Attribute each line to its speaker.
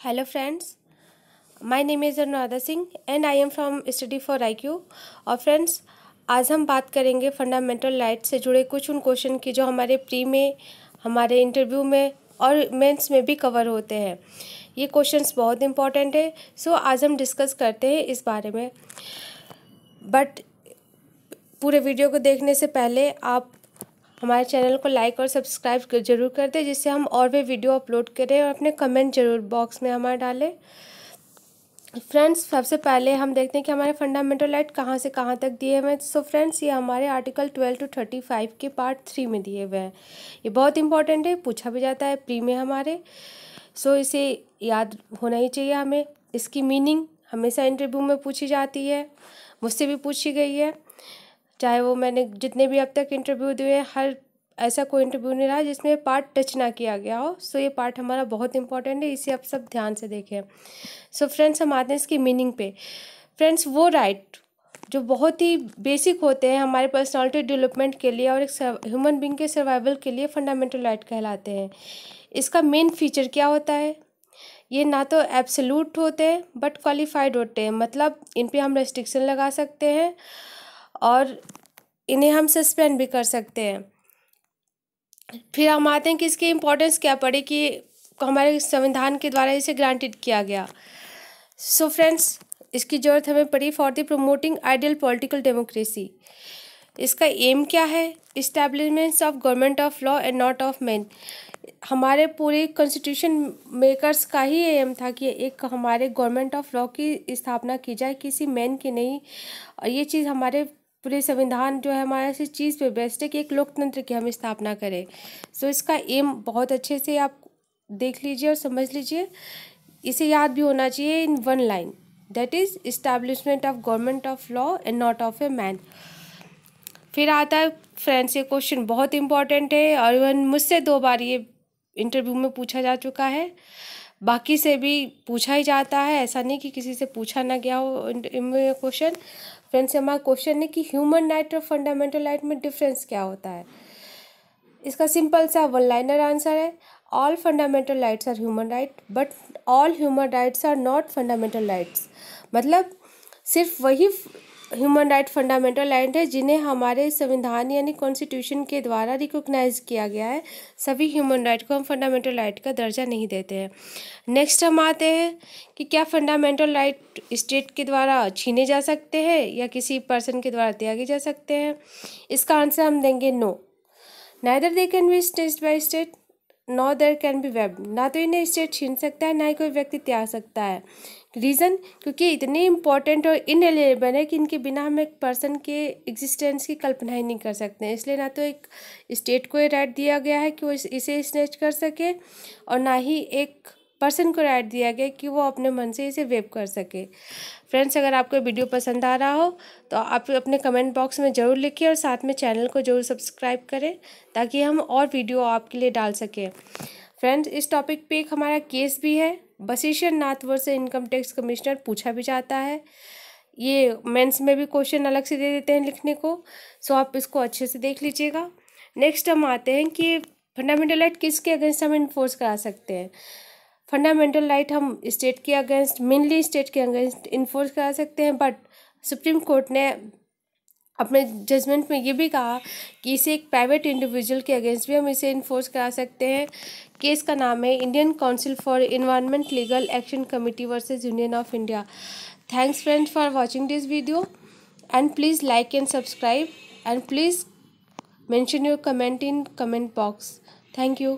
Speaker 1: Hello friends, my name is Anuradha Singh and I am from Study for IQ। और friends, आज हम बात करेंगे फंडामेंटल राइट से जुड़े कुछ उन क्वेश्चन की जो हमारे प्री में, हमारे इंटरव्यू में और मेंस में भी कवर होते हैं। ये क्वेश्चंस बहुत इंपॉर्टेंट है, सो आज हम डिस्कस करते हैं इस बारे में। बट पूरे वीडियो को देखने से पहले आप हमारे चैनल को लाइक और सब्सक्राइब जरूर कर दें, जिससे हम और भी वीडियो अपलोड करें, और अपने कमेंट जरूर बॉक्स में हमारे डालें। फ्रेंड्स, सबसे पहले हम देखते हैं कि हमारे फंडामेंटल राइट कहाँ से कहाँ तक दिए हुए हैं। सो फ्रेंड्स, ये हमारे आर्टिकल 12 to 35 के पार्ट 3 में दिए हुए हैं। ये बहुत इंपॉर्टेंट है, पूछा भी जाता है प्री में हमारे। सो इसे याद होना ही चाहिए हमें। इसकी मीनिंग हमेशा इंटरव्यू में पूछी जाती है, मुझसे भी पूछी गई है। चाहे वो मैंने जितने भी अब तक इंटरव्यू दिए, हर ऐसा कोई इंटरव्यू नहीं रहा जिसमें पार्ट टच ना किया गया हो। सो ये पार्ट हमारा बहुत इंपॉर्टेंट है, इसे आप सब ध्यान से देखें। सो फ्रेंड्स, हम आते हैं इसकी मीनिंग पे। फ्रेंड्स, वो राइट जो बहुत ही बेसिक होते हैं हमारे पर्सनालिटी डेवलपमेंट के लिए और एक ह्यूमन बींग के सर्वाइवल के लिए फंडामेंटल राइट कहलाते हैं। इसका मेन फीचर क्या होता है? ये ना तो एब्सोल्यूट होते हैं बट क्वालिफाइड होते हैं, मतलब इन पे हम रेस्ट्रिक्शन लगा सकते हैं और इन्हें हम सस्पेंड भी कर सकते हैं। फिर हम आते हैं कि इसकी इम्पोर्टेंस क्या पड़ी कि हमारे संविधान के द्वारा इसे ग्रांटेड किया गया। सो फ्रेंड्स, इसकी ज़रूरत हमें पड़ी for the promoting ideal political democracy. इसका एम क्या है? Establishment of government of law and not of man. हमारे पूरे कॉन्स्टिट्यूशन मेकर्स का ही एम था कि एक हमारे गवर्नमेंट ऑफ लॉ की स्थापना की जाए, किसी मैन की नहीं। और ये चीज़ हमारे पूरे संविधान जो है हमारा इस चीज़ पे बेस्ट है कि एक लोकतंत्र की हम स्थापना करें। सो इसका एम बहुत अच्छे से आप देख लीजिए और समझ लीजिए। इसे याद भी होना चाहिए in one line, that is establishment of government of law and not of a man. फिर आता है फ्रेंड्स, ये क्वेश्चन बहुत इंपॉर्टेंट है और इवन मुझसे 2 बार ये इंटरव्यू में पूछा जा चुका है। बाकी से भी पूछा ही जाता है, ऐसा नहीं कि किसी से पूछा ना गया हो क्वेश्चन। फ्रेंड्स, हमारा क्वेश्चन है कि ह्यूमन राइट और फंडामेंटल राइट में डिफरेंस क्या होता है। इसका सिंपल सा वन लाइनर आंसर है, all fundamental rights are human right but all human rights are not fundamental rights. मतलब सिर्फ वही ह्यूमन राइट फंडामेंटल राइट है जिन्हें हमारे संविधान यानी कॉन्स्टिट्यूशन के द्वारा रिकॉग्नाइज किया गया है। सभी ह्यूमन राइट को हम फंडामेंटल राइट का दर्जा नहीं देते हैं। नेक्स्ट हम आते हैं कि क्या फंडामेंटल राइट स्टेट के द्वारा छीने जा सकते हैं या किसी पर्सन के द्वारा त्यागे जा सकते हैं। इसका आंसर हम देंगे no. Neither they can be state by state no there can be web. ना तो इन्हें स्टेट छीन सकता है, ना ही कोई व्यक्ति त्याग सकता है। रीज़न, क्योंकि इतने इंपॉर्टेंट और इनएलिजिबल है कि इनके बिना हम एक पर्सन के एग्जिस्टेंस की कल्पना ही नहीं कर सकते हैं। इसलिए ना तो एक स्टेट को ये राइट दिया गया है कि वो इसे स्नेच कर सके, और ना ही एक पर्सन को राइट दिया गया कि वो अपने मन से इसे वेव कर सके। फ्रेंड्स, अगर आपको वीडियो पसंद आ रहा हो तो आप अपने कमेंट बॉक्स में ज़रूर लिखिए और साथ में चैनल को ज़रूर सब्सक्राइब करें ताकि हम और वीडियो आपके लिए डाल सकें। फ्रेंड्स, इस टॉपिक पे एक हमारा केस भी है, बशीर नाथ वर्सेस इनकम टैक्स कमिश्नर, पूछा भी जाता है। ये मेंस में भी क्वेश्चन अलग से दे देते हैं लिखने को, सो आप इसको अच्छे से देख लीजिएगा। नेक्स्ट हम आते हैं कि फंडामेंटल राइट किसके अगेंस्ट हम इन्फोर्स करा सकते हैं। फंडामेंटल राइट हम स्टेट के अगेंस्ट, मेनली स्टेट के अगेंस्ट इन्फोर्स करा सकते हैं, बट सुप्रीम कोर्ट ने अपने जजमेंट में ये भी कहा कि इसे एक प्राइवेट इंडिविजुअल के अगेंस्ट भी हम इसे इन्फोर्स करा सकते हैं। केस का नाम है Indian council for environment legal action committee versus union of India. Thanks friends for watching this video and please like and subscribe and please mention your comment in comment box. Thank you.